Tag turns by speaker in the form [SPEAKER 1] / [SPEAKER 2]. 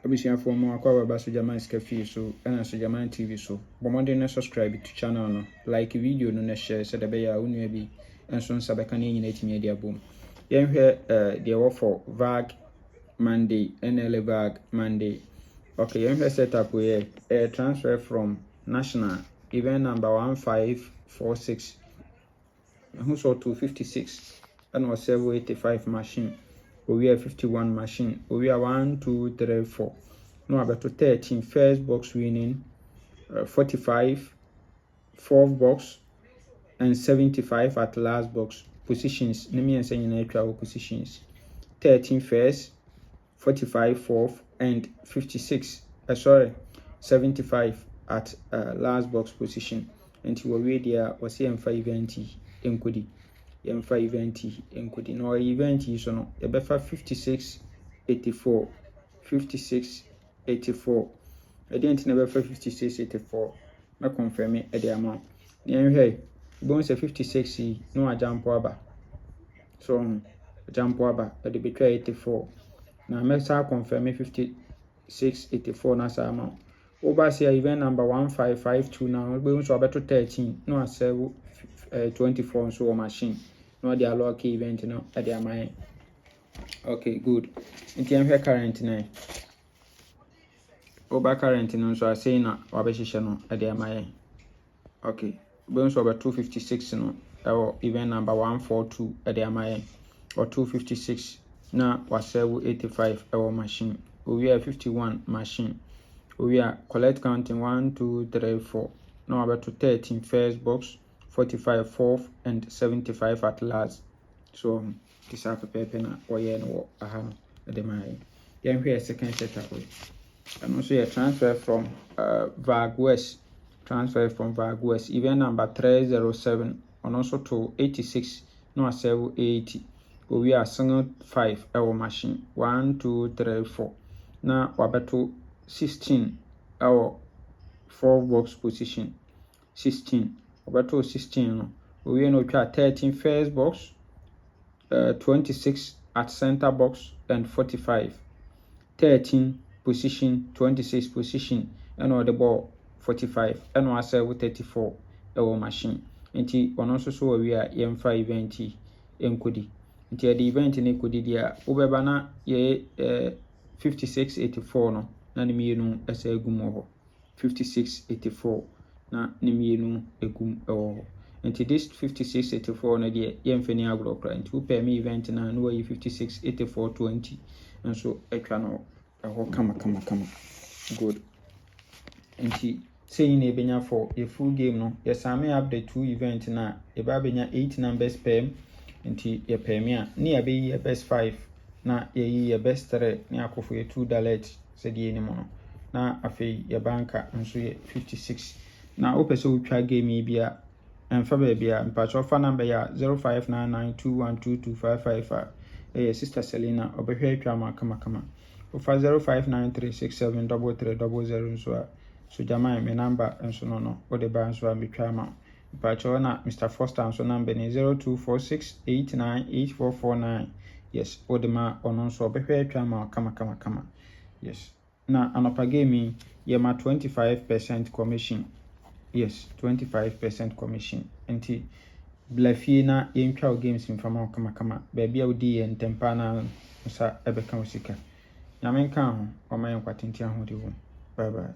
[SPEAKER 1] Abusua for more akwa ba Sojaman Scafi so and Sojaman TV so. Bomode na subscribe to channel no. Like video no na share so da be ya unua bi enso nsabeka na nyina timi ade abom. Yen hwe the war for Vag Monday, NL Vag Monday. Okay, yen hwe setup we transfer from national event number 1546 who saw 256 and was 785 machine. We are 51 machine. We are 1, 2, 3, 4. No, about to 13 first box winning, 45 fourth box, and 75 at last box positions. Let me say in actual positions. 13 first, 45 fourth, and 75 at last box position. And you were there was here 5 enkodi. Yemfa event enkodi no event so no e befa 5684 e dey enti na befa 5684 na confirm e dey amount na hwe bon say 56 no ajampo aba so ajampo aba e dey betwa 84 na me sa confirm 5684 na sa amount over say event number 1552 now we so beto 13 no aserve 24 so machine no the lucky event no at their mind. Okay, good. In the current now. Over current no so I say na wabeshisha no at their mind. Okay. Bones over 256 no or event number 142 at their mind or 256 na wasewu 85 our machine. We are 51 machine. We are collect counting 1 2 3 4 no about to 13 first box 45 fourth and 75 at last. So this are paper na oye no aha no the my yen hwe second setup and also a transfer from Vag West event number 307 and also to 86 no aserve 80 we are single 5 our machine 1 2 3 4 na wabeto 16 our 4 box position 16 about 16 no we no try 13 first box 26 at center box and 45 13 position 26 position and all the ball 45 and we serve 34 our machine nti ono so we are yemfa event enkodi nti the event ne kodi dia obeba na ye 5684 no na ne mienu esa egum ho 5684 na nimienu egum ewo nti this 5684 na de yemfani agro kra nti upe me event na no yi 568420 nso etwa no eho kama good nti say na ebenya for a full game no yesame update 2 event na eba benya 8 numbers per nti ye pemi a na ya be best 5 na ye best 3 na akofo ye 2 dalet se die ni mo no na afei ye banka nso ye 56 na opese utwa game bia emfa ba bia mpacho fa number ya 0599212255 sister Selena obehwe atwa ma kama ofa 0593673300 nso a so jama me number nso no o de ba nso a metwa ma mpacho na Mr Foster nso number ni 0246898449 yes o de ma ono nso obehwe atwa ma kama yes na anopa game ye ma 25% commission. Yes, 25% commission. Enti blafie na yentwa games mfama kama baby a odi ye ntempa na nsa ebeka osika. Nyame nka ho o ma yenkwatenti ahode wo. Bye bye.